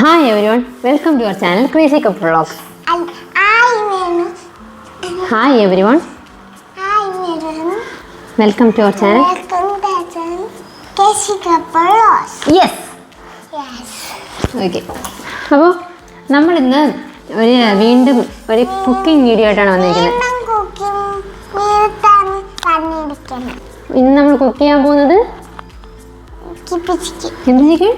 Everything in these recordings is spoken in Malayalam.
Hi everyone, welcome to our channel Crazy Cup Vlogs. Hi everyone. Welcome to our channel. Crazy Cup Vlogs. Yes. Okay. അപ്പോൾ നമ്മൾ ഇന്ന് വീണ്ടും ഒരു കുക്കിംഗ് വീഡിയോ ആയിട്ടാണ് വന്നിരിക്കുന്നത്. ഇന്ന് നമ്മൾ കുക്ക് ചെയ്യാൻ പോകുന്നത് എന്ത് ചിക്കൻ?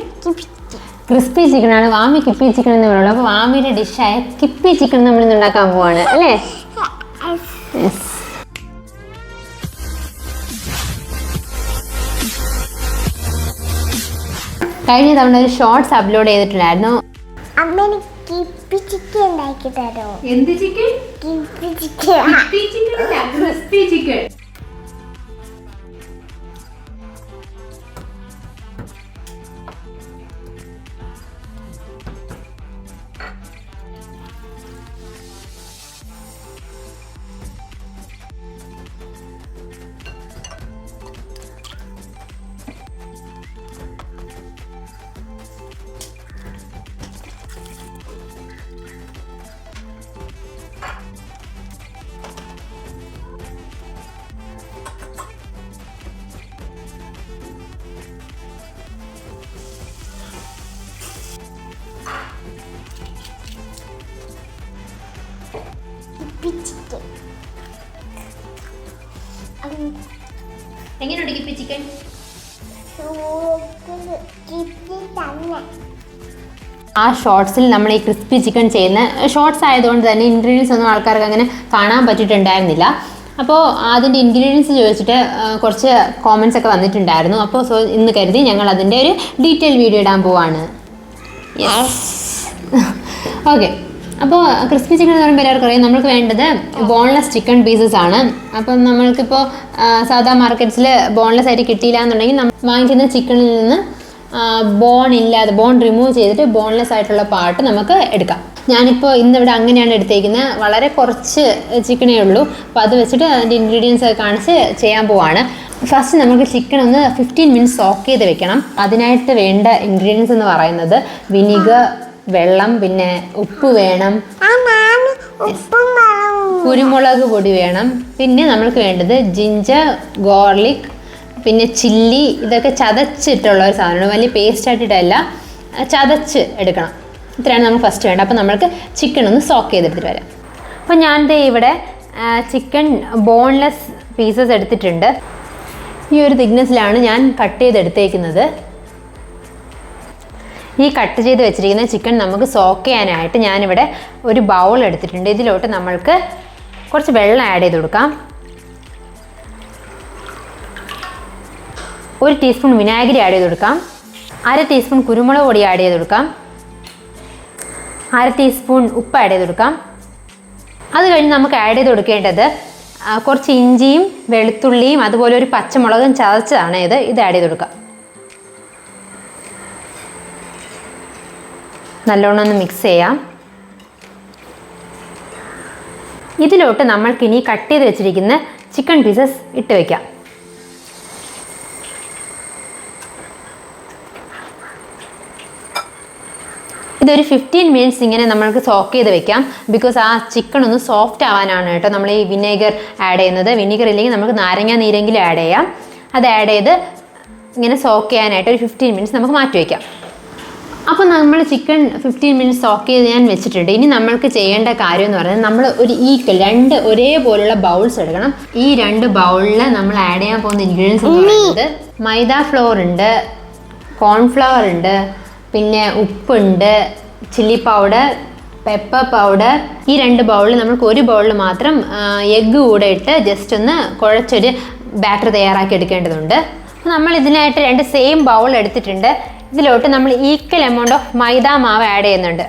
ക്രിസ്പി ചിക്കൻ ആണ്. വാമി കിപ്പി ചിക്കൻ എന്ന് പറയുള്ളൂ. അപ്പോൾ വാമിയുടെ ഡിഷായ കിപ്പി ചിക്കൻ നമ്മൾ ഇന്ന് ഉണ്ടാക്കാൻ പോവാണ് അല്ലേ? കഴിഞ്ഞ തവണ ഒരു ഷോർട്സ് അപ്ലോഡ് ചെയ്തിട്ടുണ്ടായിരുന്നു. എന്ത് ചിക്കൻ? Crispy chicken. എങ്ങനെയുണ്ട് കിപ്പി ചിക്കൻ? ആ ഷോർട്സിൽ നമ്മൾ ഈ ക്രിസ്പി ചിക്കൻ ചെയ്യുന്ന ഷോർട്സ് ആയതുകൊണ്ട് തന്നെ ഇൻഗ്രീഡിയൻസ് ഒന്നും ആൾക്കാർക്ക് അങ്ങനെ കാണാൻ പറ്റിയിട്ടുണ്ടായിരുന്നില്ല. അപ്പോൾ അതിൻ്റെ ഇൻഗ്രീഡിയൻസ് ചോദിച്ചിട്ട് കുറച്ച് കോമൻസ് ഒക്കെ വന്നിട്ടുണ്ടായിരുന്നു. അപ്പോൾ ഇന്ന് കരുതി ഞങ്ങൾ അതിൻ്റെ ഒരു ഡീറ്റെയിൽ വീഡിയോ ഇടാൻ പോവാണ്. ഓക്കെ. അപ്പോൾ ക്രിസ്പി ചിക്കൻ എന്ന് പറയുമ്പോൾ എല്ലാവർക്കും അറിയാം നമ്മൾക്ക് വേണ്ടത് ബോൺലെസ് ചിക്കൻ പീസസ് ആണ്. അപ്പം നമ്മൾക്കിപ്പോൾ സാധാ മാർക്കറ്റ്സിൽ ബോൺലെസ് ആയിട്ട് കിട്ടിയില്ല എന്നുണ്ടെങ്കിൽ നമ്മൾ വാങ്ങിക്കുന്ന ചിക്കനിൽ നിന്ന് ബോൺ റിമൂവ് ചെയ്തിട്ട് ബോൺലെസ് ആയിട്ടുള്ള പാർട്ട് നമുക്ക് എടുക്കാം. ഞാനിപ്പോൾ ഇന്നിവിടെ അങ്ങനെയാണ് എടുത്തേക്കുന്നത്. വളരെ കുറച്ച് ചിക്കനേ ഉള്ളൂ. അപ്പോൾ അത് വെച്ചിട്ട് അതിൻ്റെ ഇൻഗ്രീഡിയൻസ് ഒക്കെ കാണിച്ച് ചെയ്യാൻ പോവാണ്. ഫസ്റ്റ് നമുക്ക് ചിക്കൻ ഒന്ന് 15 മിനിറ്റ്സ് സോക്ക് ചെയ്ത് വെക്കണം. അതിനായിട്ട് വേണ്ട ഇൻഗ്രീഡിയൻസ് എന്ന് പറയുന്നത് വിനിഗർ, വെള്ളം, പിന്നെ ഉപ്പ് വേണം, കുരുമുളക് പൊടി വേണം, പിന്നെ നമ്മൾക്ക് വേണ്ടത് ജിഞ്ചർ, ഗാർലിക്, പിന്നെ ചില്ലി. ഇതൊക്കെ ചതച്ചിട്ടുള്ള ഒരു സാധനമാണ്. വലിയ പേസ്റ്റ് ആയിട്ടിട്ടല്ല, ചതച്ച് എടുക്കണം. ഇത്രയാണ് നമുക്ക് ഫസ്റ്റ് വേണ്ടത്. അപ്പോൾ നമ്മൾക്ക് ചിക്കൻ ഒന്ന് സോക്ക് ചെയ്തെടുത്തിട്ട് വരാം. അപ്പോൾ ഞാൻ ഇവിടെ ചിക്കൻ ബോൺലെസ് പീസസ് എടുത്തിട്ടുണ്ട്. ഈ ഒരു തിക്നെസ്സിലാണ് ഞാൻ കട്ട് ചെയ്തെടുത്തേക്കുന്നത്. ഈ കട്ട് ചെയ്ത് വെച്ചിരിക്കുന്ന ചിക്കൻ നമുക്ക് സോക്ക് ചെയ്യാനായിട്ട് ഞാനിവിടെ ഒരു ബൗൾ എടുത്തിട്ടുണ്ട്. ഇതിലോട്ട് നമ്മൾക്ക് കുറച്ച് വെള്ളം ആഡ് ചെയ്ത് കൊടുക്കാം. 1 ടീസ്പൂൺ വിനാഗിരി ആഡ് ചെയ്ത് കൊടുക്കാം. 1/2 ടീസ്പൂൺ കുരുമുളക് പൊടി ആഡ് ചെയ്ത് കൊടുക്കാം. 1/2 ടീസ്പൂൺ ഉപ്പ് ആഡ് ചെയ്ത് കൊടുക്കാം. അത് കഴിഞ്ഞ് നമുക്ക് ആഡ് ചെയ്ത് കൊടുക്കേണ്ടത് കുറച്ച് ഇഞ്ചിയും വെളുത്തുള്ളിയും അതുപോലെ ഒരു പച്ചമുളകും ചതച്ചതാണ് ഇത് ആഡ് ചെയ്ത് കൊടുക്കാം. നല്ലോണം ഒന്ന് മിക്സ് ചെയ്യാം. ഇതിലോട്ട് നമ്മൾക്കിനി കട്ട് ചെയ്ത് വെച്ചിരിക്കുന്ന ചിക്കൻ പീസസ് ഇട്ട് വയ്ക്കാം. ഇതൊരു 15 മിനിറ്റ്സ് ഇങ്ങനെ നമ്മൾക്ക് സോക്ക് ചെയ്ത് വെക്കാം. ബിക്കോസ് ആ ചിക്കൻ ഒന്ന് സോഫ്റ്റ് ആവാനാണ് കേട്ടോ നമ്മൾ ഈ വിനേഗർ ആഡ് ചെയ്യുന്നത്. വിനീഗർ ഇല്ലെങ്കിൽ നമുക്ക് നാരങ്ങ നീരെങ്കിലും ആഡ് ചെയ്യാം. അത് ആഡ് ചെയ്ത് ഇങ്ങനെ സോക്ക് ചെയ്യാനായിട്ട് ഒരു 15 മിനിറ്റ്സ് നമുക്ക് മാറ്റി വയ്ക്കാം. അപ്പോൾ നമ്മൾ ചിക്കൻ 15 മിനിറ്റ്സ് സോക്ക് ചെയ്ത് ഞാൻ വെച്ചിട്ടുണ്ട്. ഇനി നമ്മൾക്ക് ചെയ്യേണ്ട കാര്യം എന്ന് പറയുന്നത് നമ്മൾ ഒരു രണ്ട് ഒരേപോലുള്ള ബൗൾസ് എടുക്കണം. ഈ 2 ബൗളിൽ നമ്മൾ ആഡ് ചെയ്യാൻ പോകുന്ന ഇൻഗ്രീഡിയൻസ് എന്ന് പറയുന്നത് മൈദ ഫ്ലോർ ഉണ്ട്, കോൺഫ്ലവർ ഉണ്ട്, പിന്നെ ഉപ്പുണ്ട്, ചില്ലി പൗഡർ, പെപ്പർ പൗഡർ. ഈ 2 ബൗളിൽ നമുക്ക് ഒരു ബൗളിൽ മാത്രം എഗ്ഗ് കൂടെ ഇട്ട് ജസ്റ്റ് ഒന്ന് കുഴച്ചൊരു ബാറ്റർ തയ്യാറാക്കി എടുക്കേണ്ടതുണ്ട്. അപ്പോൾ നമ്മൾ ഇതിനായിട്ട് 2 സെയിം ബൗൾ എടുത്തിട്ടുണ്ട്. ഇതിലോട്ട് നമ്മൾ ഈക്വൽ എമൗണ്ട് ഓഫ് മൈദ മാവ് ആഡ് ചെയ്യുന്നുണ്ട്.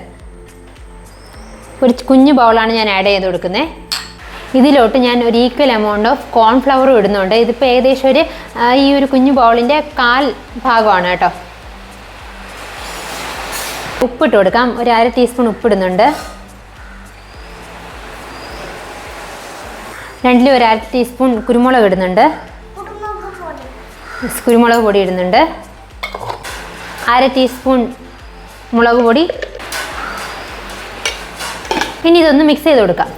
ഒരു കുഞ്ഞു ബൗളാണ് ഞാൻ ആഡ് ചെയ്ത് കൊടുക്കുന്നത്. ഇതിലോട്ട് ഞാൻ ഒരു ഈക്വൽ എമൗണ്ട് ഓഫ് കോൺഫ്ലവറും ഇടുന്നുണ്ട്. ഇതിപ്പോൾ ഏകദേശം ഈ ഒരു കുഞ്ഞു ബൗളിൻ്റെ 1/4 ഭാഗമാണ് കേട്ടോ. ഉപ്പിട്ട് കൊടുക്കാം. ഒരു 1/2 ടീസ്പൂൺ ഉപ്പിടുന്നുണ്ട്. 2 ഒരു 1/2 ടീസ്പൂൺ കുരുമുളക് ഇടുന്നുണ്ട്. കുരുമുളക് പൊടി ഇടുന്നുണ്ട്. 1/2 ടീസ്പൂൺ മുളക് പൊടി. ഇനി ഇതൊന്ന് മിക്സ് ചെയ്ത് കൊടുക്കാം.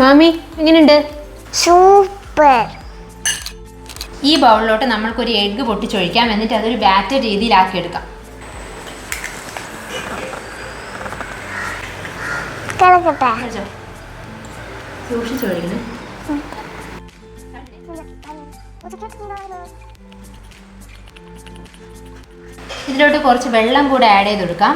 മാമി എങ്ങനെയുണ്ട്? സൂപ്പർ. ഈ ബൗളിലോട്ട് നമ്മൾക്കൊരു എഗ്ഗ് പൊട്ടിച്ചൊഴിക്കാം. എന്നിട്ട് അതൊരു ബാറ്റർ രീതിയിലാക്കി എടുക്കാം. സൂക്ഷിച്ചൊഴിക്കണേ. ഇതിലോട്ട് കുറച്ച് വെള്ളം കൂടെ ആഡ് ചെയ്ത് കൊടുക്കാം.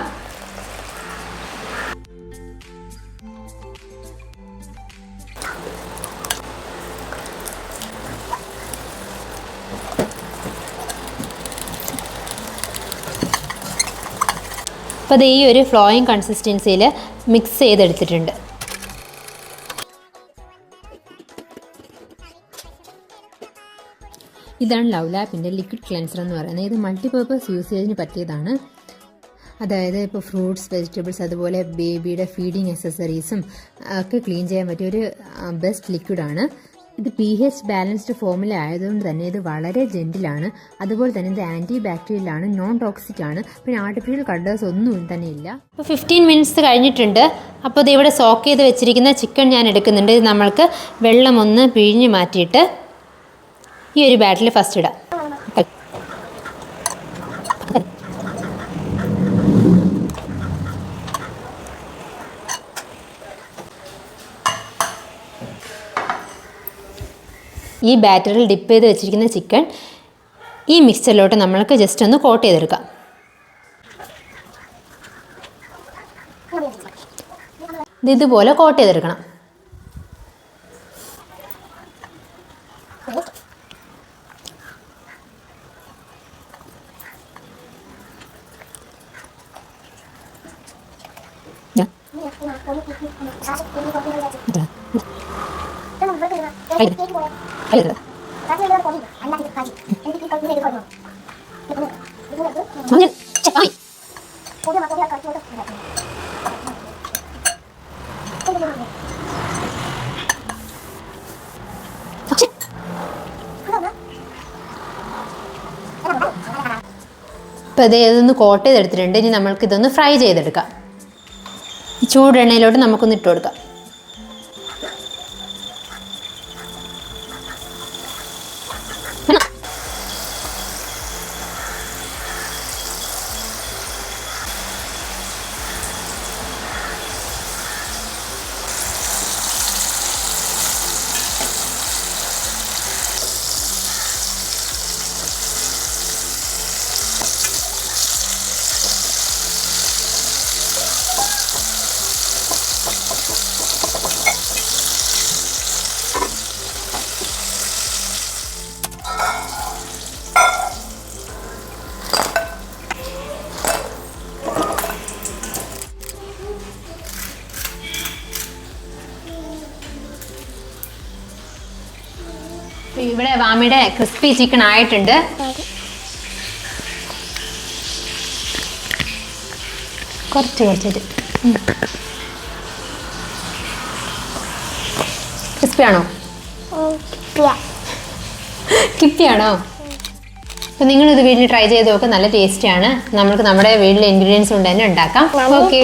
അപ്പോൾ അത് ഈ ഒരു ഫ്ലോയിങ് കൺസിസ്റ്റൻസിയിൽ മിക്സ് ചെയ്തെടുത്തിട്ടുണ്ട്. ഇതാണ് ലവ് ലാപ്പിൻ്റെ ലിക്വിഡ് ക്ലെൻസർ എന്ന് പറയുന്നത്. ഇത് മൾട്ടിപർപ്പസ് യൂസേജിന് പറ്റിയതാണ്. അതായത് ഇപ്പോൾ ഫ്രൂട്ട്സ്, വെജിറ്റബിൾസ്, അതുപോലെ ബേബിയുടെ ഫീഡിങ് അക്സസറീസും ഒക്കെ ക്ലീൻ ചെയ്യാൻ പറ്റിയ ഒരു ബെസ്റ്റ് ലിക്വിഡാണ്. ഇത് pH ബാലൻസ്ഡ് ഫോമിൽ ആയതുകൊണ്ട് തന്നെ ഇത് വളരെ ജെന്റിലാണ്. അതുപോലെ തന്നെ ഇത് ആൻറ്റി ബാക്ടീരിയലാണ്, നോൺ ടോക്സിക് ആണ്. പിന്നെ ആർട്ടിഫിഷ്യൽ കളേഴ്സ് ഒന്നും തന്നെ ഇല്ല. ഇപ്പോൾ 15 മിനിറ്റ്സ് കഴിഞ്ഞിട്ടുണ്ട്. അപ്പോൾ ഇത് ഇവിടെ സോക്ക് ചെയ്ത് വെച്ചിരിക്കുന്ന ചിക്കൻ ഞാൻ എടുക്കുന്നുണ്ട്. ഇത് നമ്മൾക്ക് വെള്ളം ഒന്ന് പിഴിഞ്ഞ് മാറ്റിയിട്ട് ഈ ഒരു ബാറ്റിൽ ഫസ്റ്റ് ഇടാം. ഈ ബാറ്ററിൽ ഡിപ്പ് ചെയ്ത് വെച്ചിരിക്കുന്ന ചിക്കൻ ഈ മിക്സ്ചറിലോട്ട് നമ്മൾക്ക് ജസ്റ്റ് ഒന്ന് കോട്ട് ചെയ്തെടുക്കാം. ഇതുപോലെ കോട്ട് ചെയ്തെടുക്കണം. ഇപ്പോൾ ഇതൊന്ന് കോട്ട് ചെയ്തെടുത്തിട്ടുണ്ട്. ഇനി നമ്മൾക്ക് ഇതൊന്ന് ഫ്രൈ ചെയ്തെടുക്കാം. ചൂടെണ്ണയിലോട്ട് നമുക്കൊന്ന് ഇട്ട് കൊടുക്കാം. ഇവിടെ വാമിയുടെ ക്രിസ്പി ചിക്കൻ ആയിട്ടുണ്ട്. കുറച്ചിട്ട് ക്രിസ്പി ആണോ? കിപ്പിയാണോ? അപ്പം നിങ്ങളിത് വീട്ടിൽ ട്രൈ ചെയ്ത് നോക്കുക. നല്ല ടേസ്റ്റിയാണ്. നമുക്ക് നമ്മുടെ വീട്ടിലെ ഇൻഗ്രീഡിയൻസ് കൊണ്ട് തന്നെ ഉണ്ടാക്കാം. ഓക്കെ.